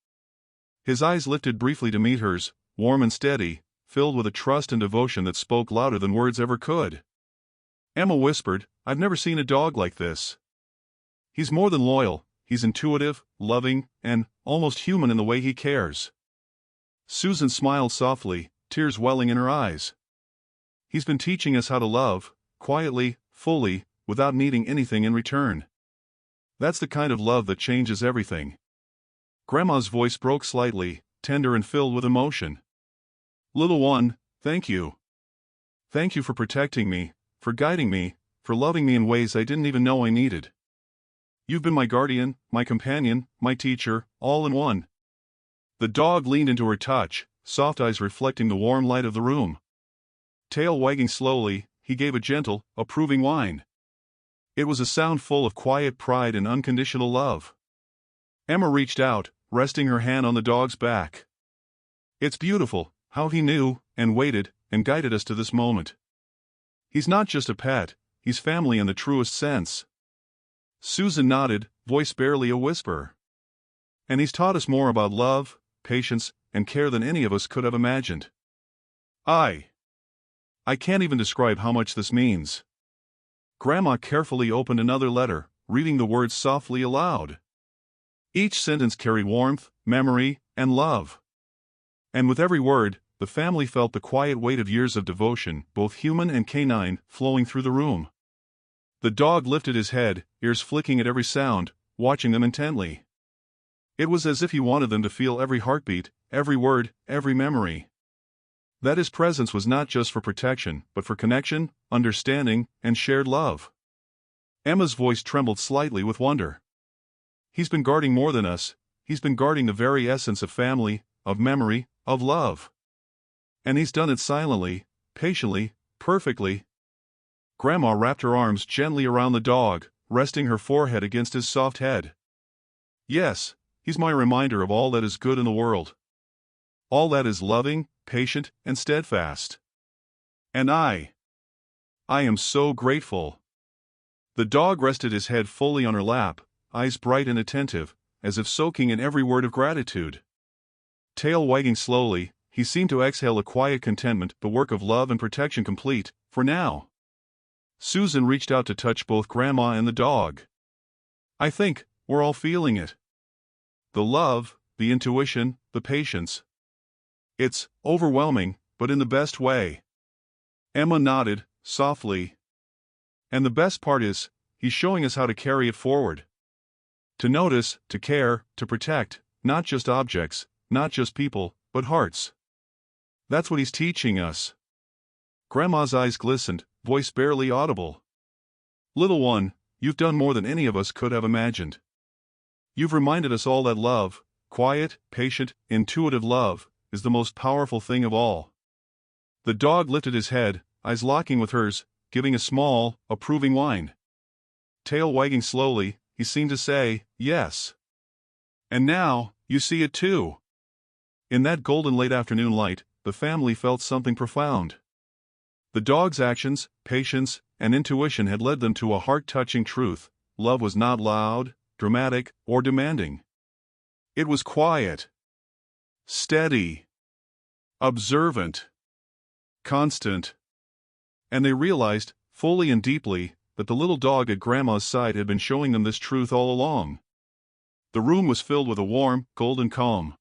His eyes lifted briefly to meet hers, warm and steady, filled with a trust and devotion that spoke louder than words ever could. Emma whispered, "I've never seen a dog like this. He's more than loyal, he's intuitive, loving, and almost human in the way he cares." Susan smiled softly, tears welling in her eyes. "He's been teaching us how to love, quietly, fully, without needing anything in return. That's the kind of love that changes everything." Grandma's voice broke slightly, tender and filled with emotion. "Little one, thank you. Thank you for protecting me, for guiding me, for loving me in ways I didn't even know I needed. You've been my guardian, my companion, my teacher, all in one." The dog leaned into her touch, soft eyes reflecting the warm light of the room. Tail wagging slowly, he gave a gentle, approving whine. It was a sound full of quiet pride and unconditional love. Emma reached out, resting her hand on the dog's back. "It's beautiful how he knew, and waited, and guided us to this moment. He's not just a pet, he's family in the truest sense." Susan nodded, voice barely a whisper. "And he's taught us more about love, patience, and care than any of us could have imagined. I can't even describe how much this means." Grandma carefully opened another letter, reading the words softly aloud. Each sentence carried warmth, memory, and love. And with every word, the family felt the quiet weight of years of devotion, both human and canine, flowing through the room. The dog lifted his head, ears flicking at every sound, watching them intently. It was as if he wanted them to feel every heartbeat, every word, every memory. That his presence was not just for protection, but for connection, understanding, and shared love. Emma's voice trembled slightly with wonder. He's been guarding more than us. He's been guarding the very essence of family, of memory, of love. And he's done it silently, patiently, perfectly. Grandma wrapped her arms gently around the dog, resting her forehead against his soft head. Yes, he's my reminder of all that is good in the world. All that is loving, patient, and steadfast. And I am so grateful. The dog rested his head fully on her lap, eyes bright and attentive, as if soaking in every word of gratitude. Tail wagging slowly, he seemed to exhale a quiet contentment, the work of love and protection complete, for now. Susan reached out to touch both Grandma and the dog. I think we're all feeling it. The love, the intuition, the patience. It's overwhelming, but in the best way. Emma nodded, softly. And the best part is, he's showing us how to carry it forward. To notice, to care, to protect, not just objects, not just people, but hearts. That's what he's teaching us. Grandma's eyes glistened, voice barely audible. Little one, you've done more than any of us could have imagined. You've reminded us all that love, quiet, patient, intuitive love, is the most powerful thing of all. The dog lifted his head, eyes locking with hers, giving a small, approving whine. Tail wagging slowly, he seemed to say, yes. And now, you see it too. In that golden late afternoon light, the family felt something profound. The dog's actions, patience, and intuition had led them to a heart-touching truth. Love was not loud, dramatic, or demanding. It was quiet, steady, observant, constant. And they realized, fully and deeply, that the little dog at Grandma's side had been showing them this truth all along. The room was filled with a warm, golden calm.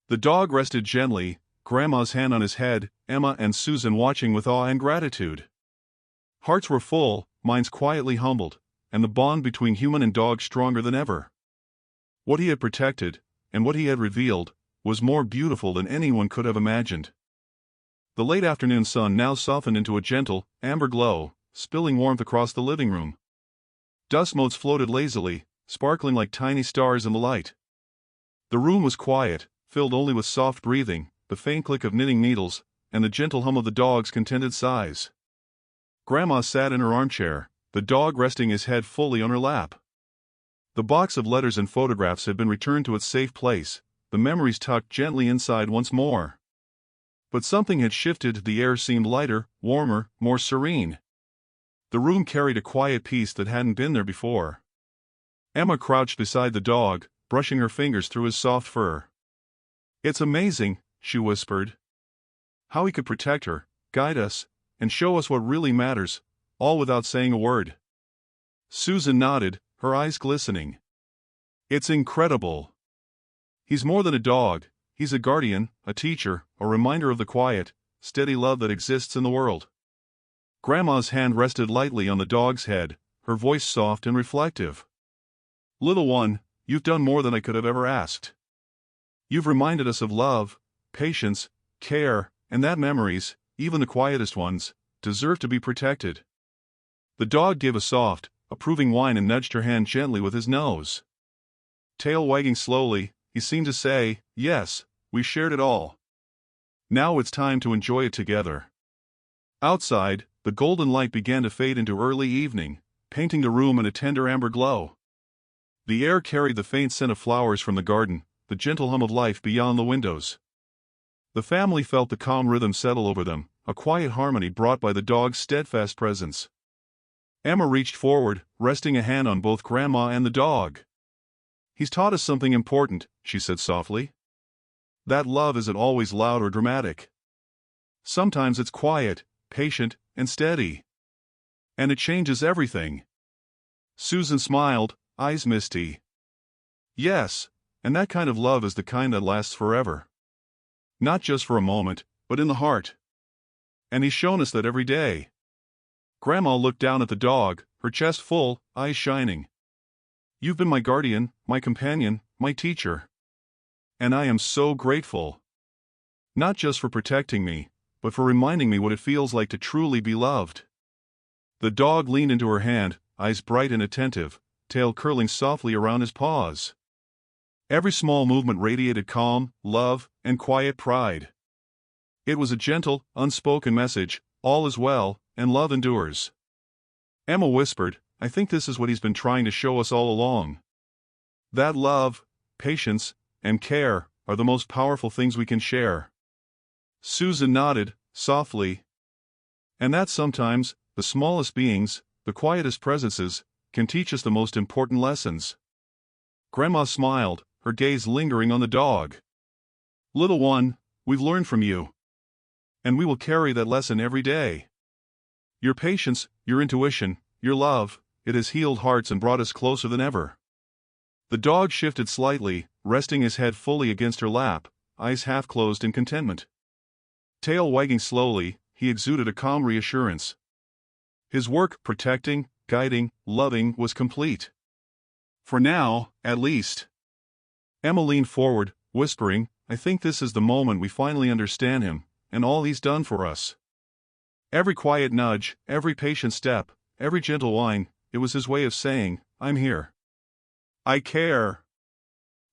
The dog rested gently, Grandma's hand on his head, Emma and Susan watching with awe and gratitude. Hearts were full, minds quietly humbled, and the bond between human and dog stronger than ever. What he had protected, and what he had revealed, was more beautiful than anyone could have imagined. The late afternoon sun now softened into a gentle, amber glow, spilling warmth across the living room. Dust motes floated lazily, sparkling like tiny stars in the light. The room was quiet, filled only with soft breathing, the faint click of knitting needles, and the gentle hum of the dog's contented sighs. Grandma sat in her armchair, the dog resting his head fully on her lap. The box of letters and photographs had been returned to its safe place, the memories tucked gently inside once more. But something had shifted, the air seemed lighter, warmer, more serene. The room carried a quiet peace that hadn't been there before. Emma crouched beside the dog, brushing her fingers through his soft fur. It's amazing, she whispered. How he could protect her, guide us, and show us what really matters, all without saying a word. Susan nodded, her eyes glistening. It's incredible. He's more than a dog, he's a guardian, a teacher, a reminder of the quiet, steady love that exists in the world. Grandma's hand rested lightly on the dog's head, her voice soft and reflective. Little one, you've done more than I could have ever asked. You've reminded us of love, patience, care, and that memories, even the quietest ones, deserve to be protected. The dog gave a soft, approving whine and nudged her hand gently with his nose. Tail wagging slowly, he seemed to say, yes, we shared it all. Now it's time to enjoy it together. Outside, the golden light began to fade into early evening, painting the room in a tender amber glow. The air carried the faint scent of flowers from the garden, the gentle hum of life beyond the windows. The family felt the calm rhythm settle over them, a quiet harmony brought by the dog's steadfast presence. Emma reached forward, resting a hand on both Grandma and the dog. He's taught us something important, she said softly. That love isn't always loud or dramatic. Sometimes it's quiet, patient, and steady. And it changes everything. Susan smiled, eyes misty. Yes, and that kind of love is the kind that lasts forever. Not just for a moment, but in the heart. And he's shown us that every day. Grandma looked down at the dog, her chest full, eyes shining. You've been my guardian, my companion, my teacher. And I am so grateful. Not just for protecting me, but for reminding me what it feels like to truly be loved. The dog leaned into her hand, eyes bright and attentive, tail curling softly around his paws. Every small movement radiated calm, love, and quiet pride. It was a gentle, unspoken message, all is well, and love endures. Emma whispered, I think this is what he's been trying to show us all along. That love, patience, and care are the most powerful things we can share. Susan nodded, softly. And that sometimes, the smallest beings, the quietest presences, can teach us the most important lessons. Grandma smiled, her gaze lingering on the dog. Little one, we've learned from you. And we will carry that lesson every day. Your patience, your intuition, your love, it has healed hearts and brought us closer than ever. The dog shifted slightly, resting his head fully against her lap, eyes half closed in contentment. Tail wagging slowly, he exuded a calm reassurance. His work, protecting, guiding, loving, was complete. For now, at least. Emma leaned forward, whispering, I think this is the moment we finally understand him, and all he's done for us. Every quiet nudge, every patient step, every gentle whine, it was his way of saying, I'm here. I care.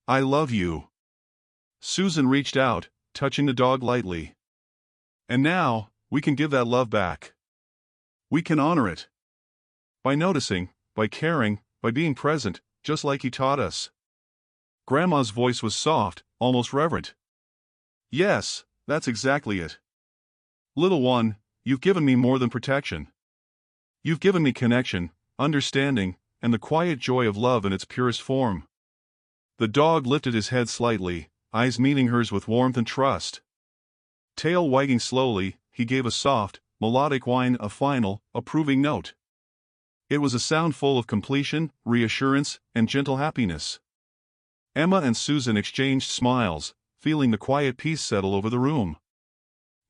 I love you. Susan reached out, touching the dog lightly. And now, we can give that love back. We can honor it. By noticing, by caring, by being present, just like he taught us. Grandma's voice was soft, almost reverent. Yes, that's exactly it. Little one, you've given me more than protection. You've given me connection, understanding, and the quiet joy of love in its purest form. The dog lifted his head slightly, eyes meeting hers with warmth and trust. Tail wagging slowly, he gave a soft, melodic whine, a final, approving note. It was a sound full of completion, reassurance, and gentle happiness. Emma and Susan exchanged smiles, feeling the quiet peace settle over the room.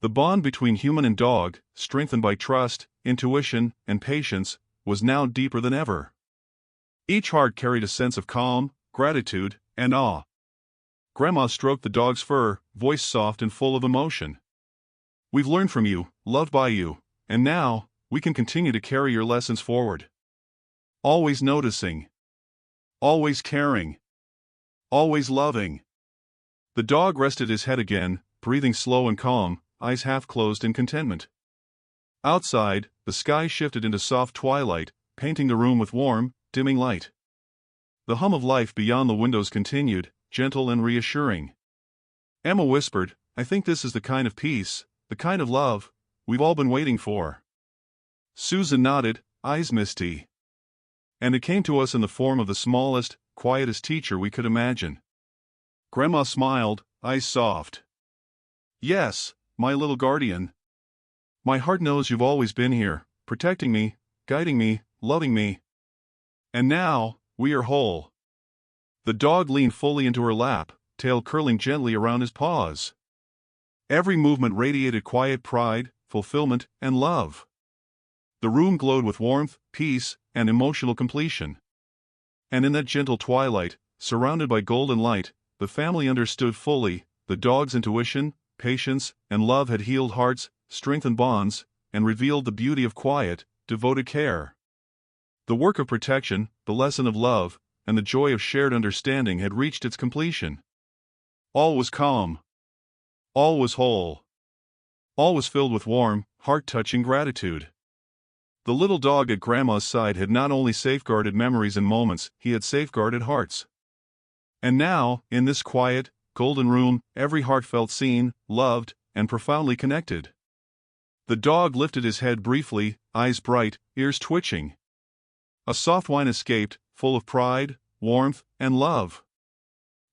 The bond between human and dog, strengthened by trust, intuition, and patience, was now deeper than ever. Each heart carried a sense of calm, gratitude, and awe. Grandma stroked the dog's fur, voice soft and full of emotion. We've learned from you, loved by you, and now, we can continue to carry your lessons forward. Always noticing. Always caring. Always loving. The dog rested his head again, breathing slow and calm, eyes half closed in contentment. Outside, the sky shifted into soft twilight, painting the room with warm, dimming light. The hum of life beyond the windows continued, gentle and reassuring. Emma whispered, I think this is the kind of peace, the kind of love, we've all been waiting for. Susan nodded, eyes misty. And it came to us in the form of the smallest, quietest teacher we could imagine. Grandma smiled, eyes soft. Yes, my little guardian. My heart knows you've always been here, protecting me, guiding me, loving me. And now, we are whole. The dog leaned fully into her lap, tail curling gently around his paws. Every movement radiated quiet pride, fulfillment, and love. The room glowed with warmth, peace, and emotional completion. And in that gentle twilight, surrounded by golden light, the family understood fully, the dog's intuition, patience, and love had healed hearts, strengthened bonds, and revealed the beauty of quiet, devoted care. The work of protection, the lesson of love, and the joy of shared understanding had reached its completion. All was calm. All was whole. All was filled with warm, heart-touching gratitude. The little dog at Grandma's side had not only safeguarded memories and moments, he had safeguarded hearts. And now, in this quiet, golden room, every heart felt seen, loved, and profoundly connected. The dog lifted his head briefly, eyes bright, ears twitching. A soft whine escaped, full of pride, warmth, and love.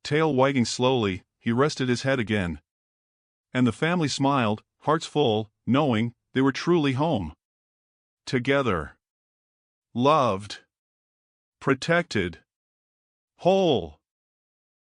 Tail wagging slowly, he rested his head again. And the family smiled, hearts full, knowing they were truly home. Together. Loved. Protected. Whole.